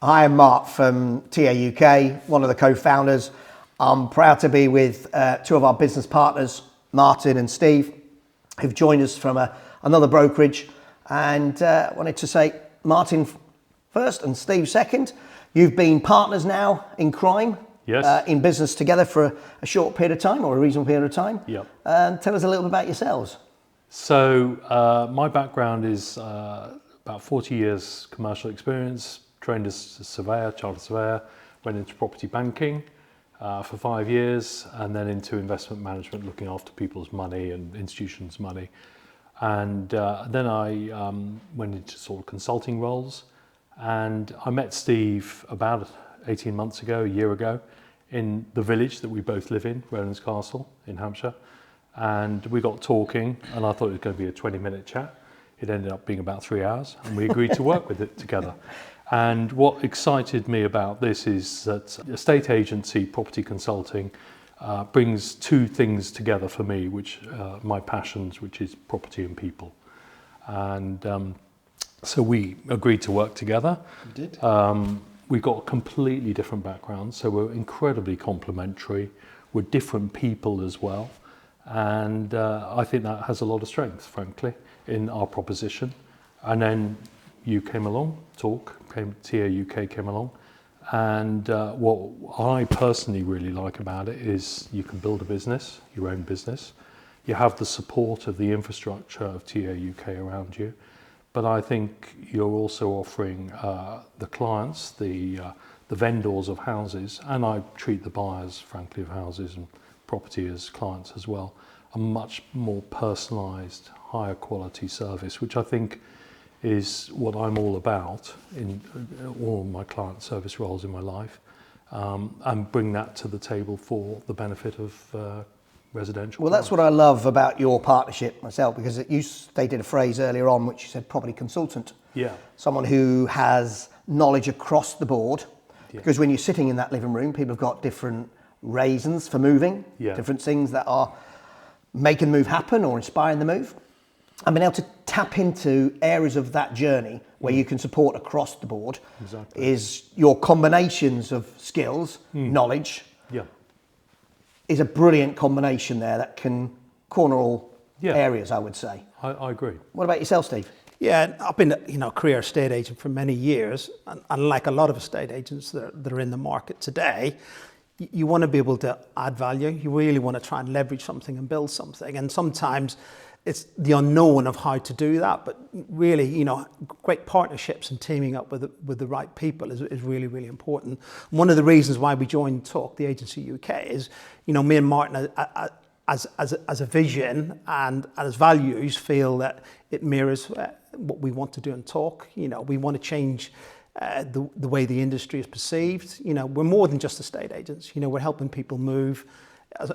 Hi, I'm Mark from TA UK, one of the co-founders. I'm proud to be with two of our business partners, Martin and Steve, who've joined us from another brokerage. And wanted to say, Martin first and Steve second. You've been partners now in crime, Yes. in business together for a short period of time or a reasonable period of time. Yep. Tell us a little bit about yourselves. So my background is about 40 years commercial experience, trained as a surveyor, chartered surveyor, went into property banking for 5 years, and then into investment management, looking after people's money and institutions' money. And then I went into sort of consulting roles, and I met Steve about 18 months ago, a year ago, in the village that we both live in, Rowlands Castle in Hampshire. And we got talking, and I thought it was going to be a 20-minute chat. It ended up being about 3 hours, and we agreed to work with it together. And what excited me about this is that estate agency, property consulting, brings two things together for me, which my passions, which is property and people. And so we agreed to work together. You did. We've got completely different backgrounds, so we're incredibly complementary. We're different people as well. And I think that has a lot of strength, frankly, in our proposition. And then you came along, TA UK came along. And what I personally really like about it is you can build a business, your own business. You have the support of the infrastructure of TA UK around you. But I think you're also offering the clients, the vendors of houses, and I treat the buyers, frankly, of houses and property as clients as well, a much more personalised, higher quality service, which I think is what I'm all about in all my client service roles in my life, and bring that to the table for the benefit of residential. Well, that's what I love about your partnership myself, because you stated a phrase earlier on, which you said property consultant. Yeah. Someone who has knowledge across the board. Yeah. Because when you're sitting in that living room, people have got different reasons for moving, Yeah. different things that are making the move happen or inspiring the move. And being able to tap into areas of that journey where you can support across the board. Exactly. Is your combinations of skills, knowledge, Yeah. is a brilliant combination there that can corner all areas, I would say. I agree. What about yourself, Steve? Yeah, I've been a career estate agent for many years, and like a lot of estate agents that are in the market today, you want to be able to add value. You really want to try and leverage something and build something, and sometimes it's the unknown of how to do that. But really, great partnerships and teaming up with the right people is really, really important. And one of the reasons why we joined TAUK The Agency UK is, me and Martin, as a vision and as values, feel that it mirrors what we want to do in TAUK. We want to change the way the industry is perceived. We're more than just estate agents. We're helping people move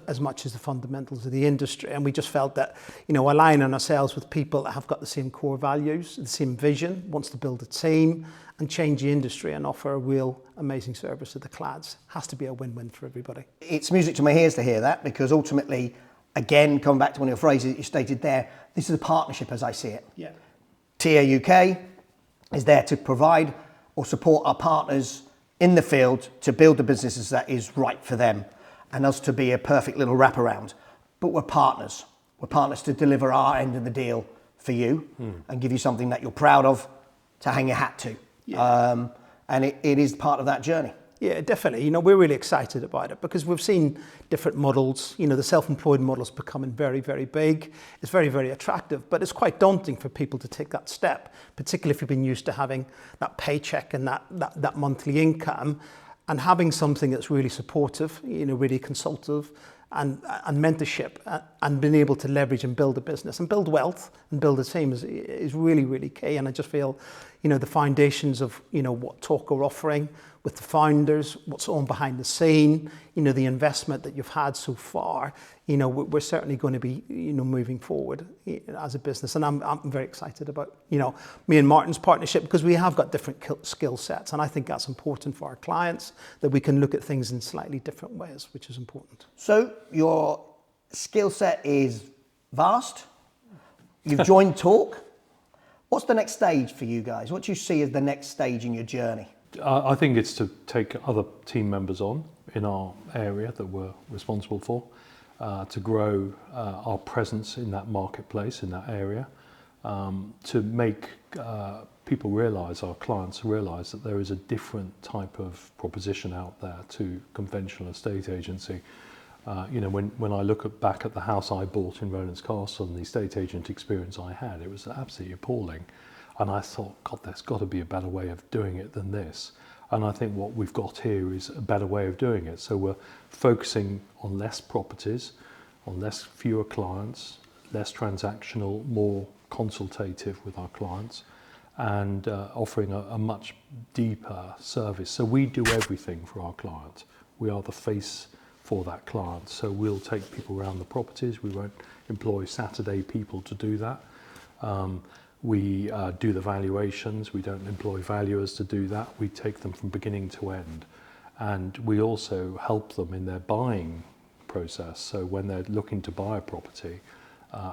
as much as the fundamentals of the industry. And we just felt that, aligning ourselves with people that have got the same core values, the same vision, wants to build a team and change the industry and offer a real amazing service to the clients, has to be a win-win for everybody. It's music to my ears to hear that, because ultimately, again, coming back to one of your phrases that you stated there, this is a partnership as I see it. Yeah. TA UK is there to provide or support our partners in the field to build the businesses that is right for them, and us to be a perfect little wraparound. But we're partners. We're partners to deliver our end of the deal for you and give you something that you're proud of to hang your hat to. Yeah. And it is part of that journey. Yeah, definitely. We're really excited about it because we've seen different models. The self-employed model is becoming very, very big. It's very, very attractive, but it's quite daunting for people to take that step, particularly if you've been used to having that paycheck and that monthly income, and having something that's really supportive, really consultative and mentorship, and being able to leverage and build a business and build wealth and build a team is really, really key. And I just feel, the foundations of, what TAUK are offering with the founders, what's on behind the scene, the investment that you've had so far, we're certainly going to be, moving forward as a business. And I'm very excited about, me and Martin's partnership, because we have got different skill sets. And I think that's important for our clients, that we can look at things in slightly different ways, which is important. So your skill set is vast. You've joined TAUK. What's the next stage for you guys? What do you see as the next stage in your journey? I think it's to take other team members on in our area that we're responsible for, to grow our presence in that marketplace, in that area, to make people realise, our clients realise, that there is a different type of proposition out there to conventional estate agency. When I look back at the house I bought in Rowlands Castle and the estate agent experience I had, it was absolutely appalling. And I thought, God, there's got to be a better way of doing it than this. And I think what we've got here is a better way of doing it. So we're focusing on less properties, on fewer clients, less transactional, more consultative with our clients, and offering a much deeper service. So we do everything for our client. We are the face for that client. So we'll take people around the properties. We won't employ Saturday people to do that. We do the valuations. We don't employ valuers to do that. We take them from beginning to end. And we also help them in their buying process. So when they're looking to buy a property,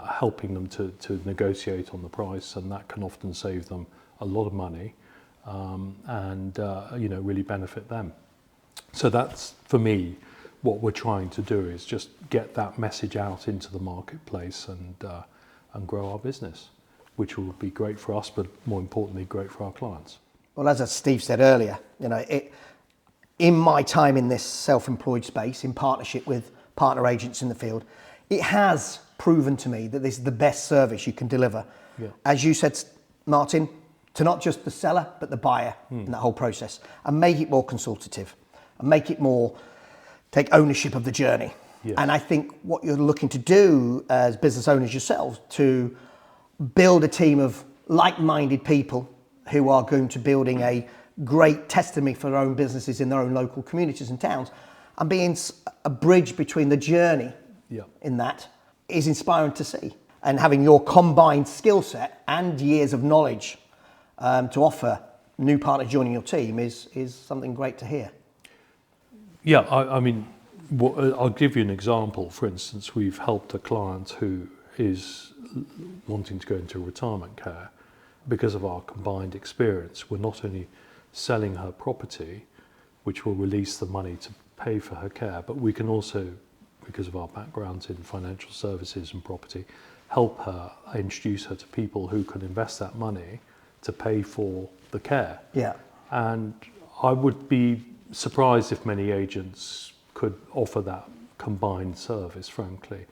helping them to negotiate on the price, and that can often save them a lot of money, and really benefit them. So that's, for me, what we're trying to do, is just get that message out into the marketplace and grow our business, which will be great for us, but more importantly, great for our clients. Well, as Steve said earlier, in my time in this self-employed space, in partnership with partner agents in the field, it has proven to me that this is the best service you can deliver. Yeah. As you said, Martin, to not just the seller, but the buyer in that whole process, and make it more consultative, and make it more, take ownership of the journey. Yes. And I think what you're looking to do as business owners yourselves, to build a team of like-minded people who are going to building a great testimony for their own businesses in their own local communities and towns, and being a bridge between the journey in that is inspiring to see. And having your combined skill set and years of knowledge to offer new partners joining your team is something great to hear. Yeah, I mean, I'll give you an example. For instance, we've helped a client who is wanting to go into retirement care. Because of our combined experience, we're not only selling her property, which will release the money to pay for her care, but we can also, because of our backgrounds in financial services and property, help her, introduce her to people who can invest that money to pay for the care. Yeah. And I would be surprised if many agents could offer that combined service, frankly.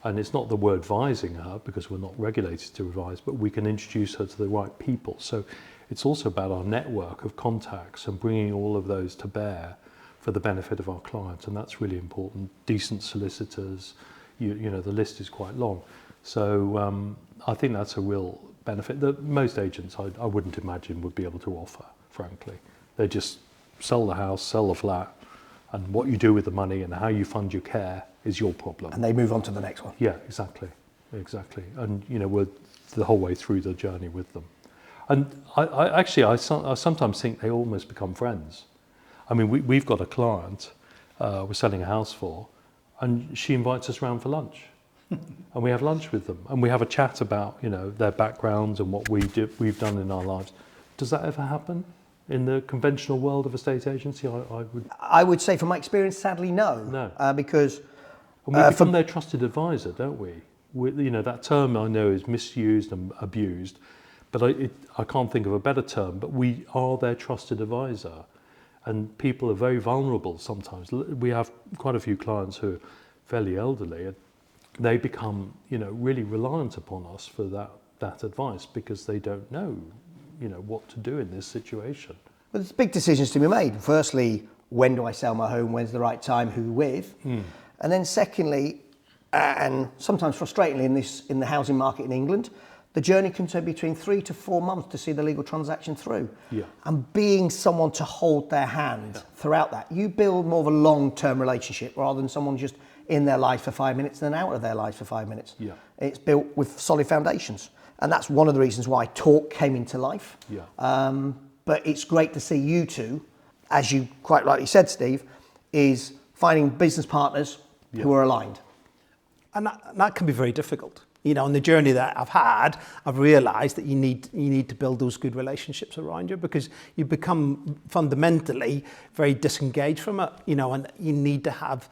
And it's not that we're advising her, because we're not regulated to advise, but we can introduce her to the right people. So it's also about our network of contacts and bringing all of those to bear for the benefit of our clients. And that's really important. Decent solicitors, the list is quite long. So I think that's a real benefit that most agents, I wouldn't imagine, would be able to offer, frankly. They just sell the house, sell the flat, and what you do with the money and how you fund your care is your problem. And they move on to the next one. Yeah, exactly. And we're the whole way through the journey with them. And I sometimes think they almost become friends. I mean, we've got a client we're selling a house for, and she invites us round for lunch. And we have lunch with them, and we have a chat about their backgrounds and what we've done in our lives. Does that ever happen in the conventional world of estate agency? I would say, from my experience, sadly, no. No. Because and we become their trusted advisor, don't we? That term, I know, is misused and abused, but I can't think of a better term. But we are their trusted advisor, and people are very vulnerable sometimes. We have quite a few clients who are fairly elderly, and they become really reliant upon us for that advice, because they don't know what to do in this situation. Well, there's big decisions to be made. Firstly, when do I sell my home? When's the right time? Who with? And then secondly, and sometimes frustratingly in the housing market in England, the journey can take between 3 to 4 months to see the legal transaction through. Yeah. And being someone to hold their hand throughout that, you build more of a long-term relationship rather than someone just in their life for 5 minutes and then out of their life for 5 minutes. Yeah. It's built with solid foundations. And that's one of the reasons why TAUK came into life. Yeah. But it's great to see you two, as you quite rightly said, Steve, is finding business partners who are aligned. And that can be very difficult. You know, on the journey that I've had, I've realised that you need to build those good relationships around you, because you become fundamentally very disengaged from it. You know, and you need to have,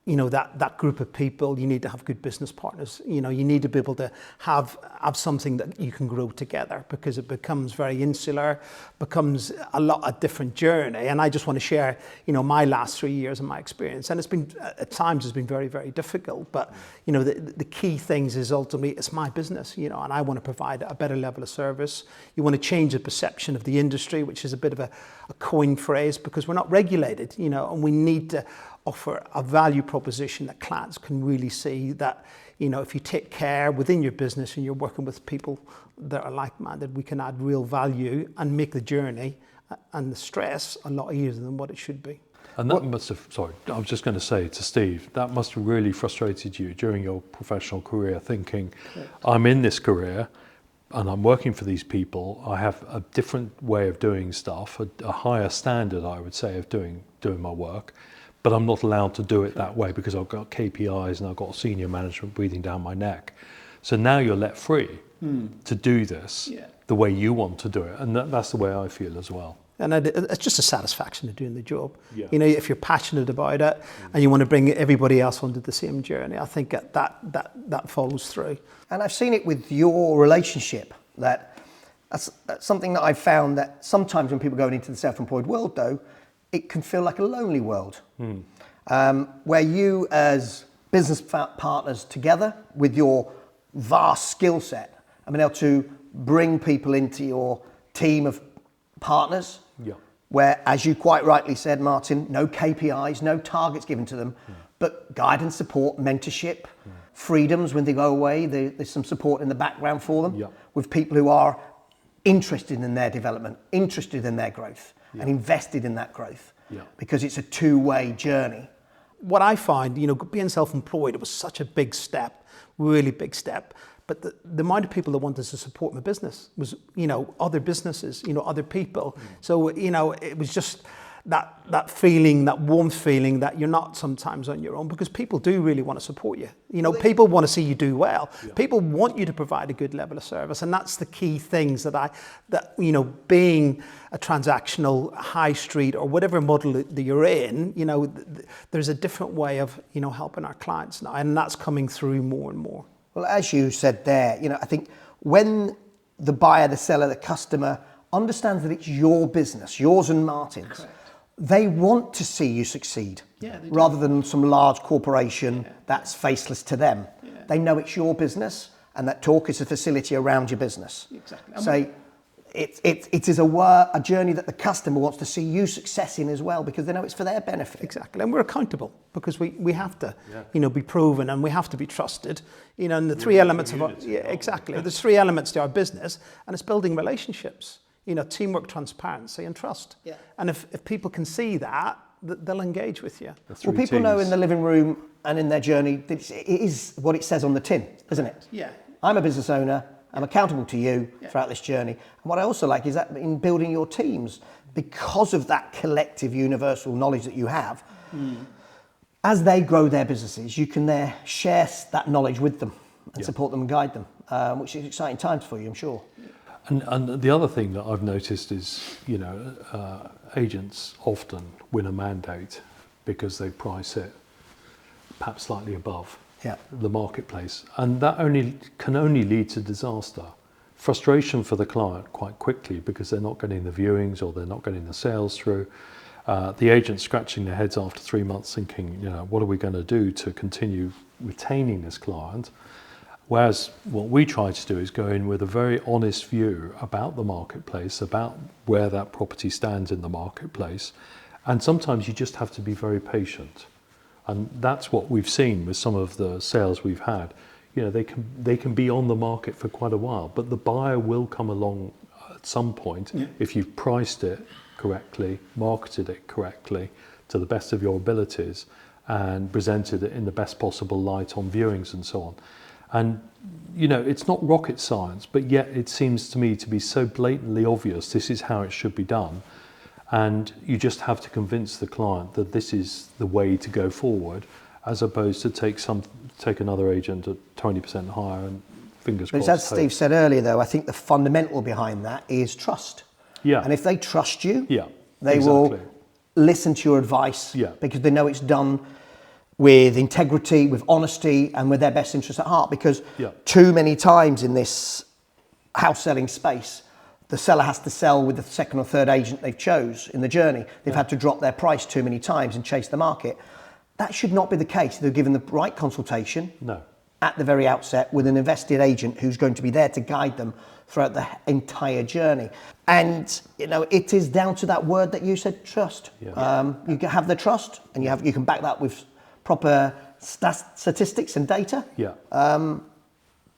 you know, that group of people. You need to have good business partners. You know, you need to be able to have something that you can grow together, because it becomes very insular, becomes a different journey. And I just want to share, you know, my last 3 years and my experience. And it's been, at times, it's been very, very difficult. But, you know, the key things is ultimately it's my business, you know, and I want to provide a better level of service. You want to change the perception of the industry, which is a bit of a coined phrase, because we're not regulated, you know, and we need to offer a value proposition that clients can really see that, you know, if you take care within your business and you're working with people that are like-minded, we can add real value and make the journey and the stress a lot easier than what it should be. And that must have, sorry, I was just going to say to Steve, that must have really frustrated you during your professional career, thinking, I'm in this career and I'm working for these people. I have a different way of doing stuff, a higher standard, I would say, of doing my work. But I'm not allowed to do it that way because I've got KPIs and I've got senior management breathing down my neck. So now you're let free to do this the way you want to do it. And that's the way I feel as well. And it's just a satisfaction of doing the job. Yeah. You know, if you're passionate about it and you want to bring everybody else onto the same journey, I think that follows through. And I've seen it with your relationship, that's something that I've found, that sometimes when people go into the self-employed world, though, it can feel like a lonely world, where you as business partners together with your vast skill set, I mean, able to bring people into your team of partners, where, as you quite rightly said, Martin, no KPIs, no targets given to them, but guidance, support, mentorship, freedoms when they go away. There's some support in the background for them with people who are interested in their development, interested in their growth. And invested in that growth, because it's a two-way journey. What I find, you know, being self-employed, it was such a big step, really big step. But the amount of people that wanted to support my business was, you know, other businesses, you know, other people. So, you know, it was just that feeling, that warm feeling that you're not sometimes on your own, because people do really want to support you. You know, people want to see you do well. People want you to provide a good level of service, and that's the key things that you know, being a transactional high street or whatever model that you're in, you know, there's a different way of, you know, helping our clients now, and that's coming through more and more. Well, as you said there, you know, I think when the buyer, the seller, the customer understands that it's your business, yours and Martin's. Correct. They want to see you succeed, rather than some large corporation that's faceless to them. They know it's your business, and that TAUK is a facility around your business. Exactly. So it is a journey that the customer wants to see you success in as well, because they know it's for their benefit. Exactly, and we're accountable, because we have to, you know, be proven, and we have to be trusted. You know, and the three elements of our, exactly. There's three elements to our business, and it's building relationships. You know, teamwork, transparency, and trust. And if people can see that, they'll engage with you. Well, people know in the living room and in their journey that it is what it says on the tin, isn't it? Yeah. I'm a business owner. I'm accountable to you throughout this journey. And what I also like is that in building your teams, because of that collective universal knowledge that you have, as they grow their businesses, you can there share that knowledge with them and support them and guide them, which is exciting times for you, I'm sure. And the other thing that I've noticed is, you know, agents often win a mandate because they price it perhaps slightly above the marketplace, and that can only lead to disaster. Frustration for the client quite quickly, because they're not getting the viewings or they're not getting the sales through. The agent scratching their heads after 3 months, thinking, you know, what are we going to do to continue retaining this client? Whereas what we try to do is go in with a very honest view about the marketplace, about where that property stands in the marketplace. And sometimes you just have to be very patient. And that's what we've seen with some of the sales we've had. You know, they can be on the market for quite a while, but the buyer will come along at some point if you've priced it correctly, marketed it correctly to the best of your abilities, and presented it in the best possible light on viewings and so on. And, you know, it's not rocket science, but yet it seems to me to be so blatantly obvious this is how it should be done. And you just have to convince the client that this is the way to go forward, as opposed to take another agent at 20% higher and fingers But crossed. as Steve said earlier, though, I think the fundamental behind that is trust. Yeah. And if they trust you, Yeah, they exactly. will listen to your advice Yeah. because they know it's done with integrity, with honesty, and with their best interests at heart. Because Yeah. too many times in this house selling space, the seller has to sell with the second or third agent they've chose in the journey. They've had to drop their price too many times and chase the market. That should not be the case. They're given the right consultation No. at the very outset with an invested agent who's going to be there to guide them throughout the entire journey. And it is down to that word that you said, trust. Yeah. You can have the trust, and you can back that with proper statistics and data. Yeah.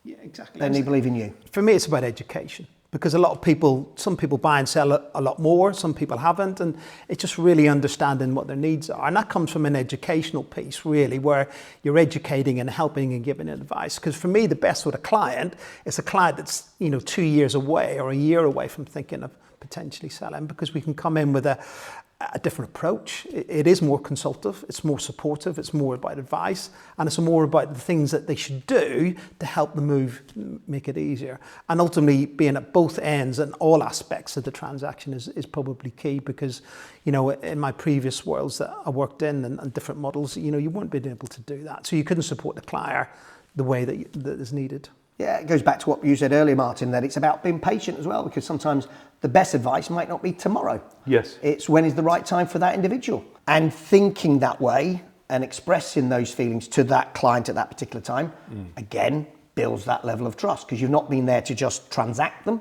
Yeah, exactly. Then they believe in you. For me, it's about education, because some people buy and sell a lot more, some people haven't, and it's just really understanding what their needs are. And that comes from an educational piece, really, where you're educating and helping and giving advice. Because for me, the best with a client is a client that's 2 years away or a year away from thinking of potentially selling, because we can come in with a different approach. It is more consultative, it's more supportive, it's more about advice, and it's more about the things that they should do to help the move, make it easier. And ultimately, being at both ends and all aspects of the transaction is probably key, because in my previous worlds that I worked in and different models, you weren't being able to do that. So you couldn't support the client the way that is needed. Yeah, it goes back to what you said earlier, Martin, that it's about being patient as well, because sometimes the best advice might not be tomorrow. Yes. It's when is the right time for that individual. And thinking that way and expressing those feelings to that client at that particular time, again, builds that level of trust, because you've not been there to just transact them.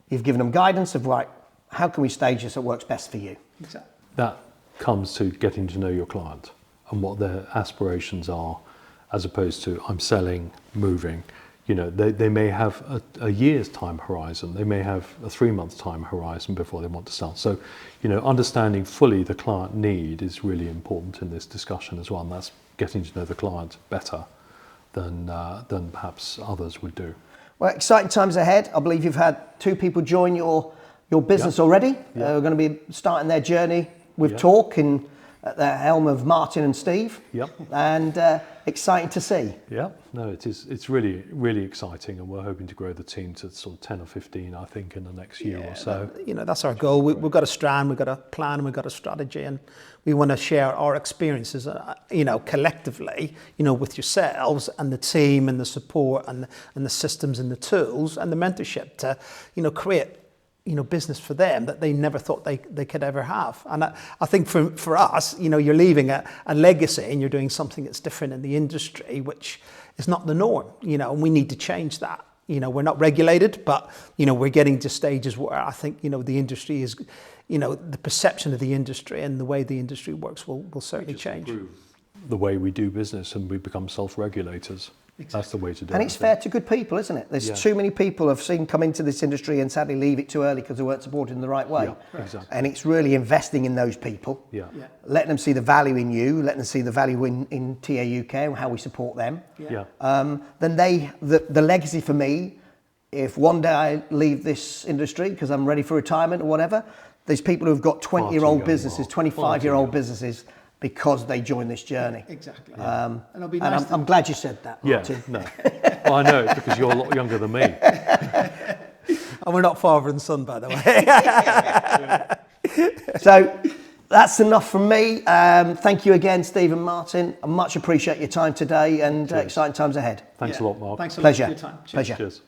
You've given them guidance of, right, how can we stage this that works best for you? Exactly. That comes to getting to know your client and what their aspirations are, as opposed to I'm selling, moving. They may have a year's time horizon. They may have a 3-month time horizon before they want to sell. So, understanding fully the client need is really important in this discussion as well. And that's getting to know the client better than perhaps others would do. Well, exciting times ahead. I believe you've had 2 people join your business already. We're going to be starting their journey with TAUK at the helm of Martin and Steve. Yep. And exciting to see. Yeah, no, it's really, really exciting, and we're hoping to grow the team to sort of 10 or 15, I think, in the next year or so. That's our goal. We've got a strand, we've got a plan, we've got a strategy, and we want to share our experiences, collectively, with yourselves and the team and the support and the systems and the tools and the mentorship to, create business for them that they never thought they could ever have. And I think for us, you're leaving a legacy, and you're doing something that's different in the industry, which is not the norm, and we need to change that. We're not regulated, but, we're getting to stages where I think, the industry is, the perception of the industry and the way the industry works will certainly change. Improve the way we do business, and we become self-regulators. Exactly. That's the way to do it. And it's fair to good people, isn't it? There's too many people I've seen come into this industry and sadly leave it too early because they weren't supported in the right way. Yeah, exactly. And it's really investing in those people, letting them see the value in you, letting them see the value in TA UK and how we support them. Then the legacy for me, if one day I leave this industry because I'm ready for retirement or whatever, there's people who've got 20-year-old businesses, 25-year-old businesses, because they joined this journey. Exactly. And it'll be nice I'm glad you said that, Martin. No. Well, I know, because you're a lot younger than me. And we're not father and son, by the way. So that's enough from me. Thank you again, Steve and Martin. I much appreciate your time today, and exciting times ahead. Thanks a lot, Mark. Thanks a lot Pleasure. for your time. Cheers. Pleasure. Cheers.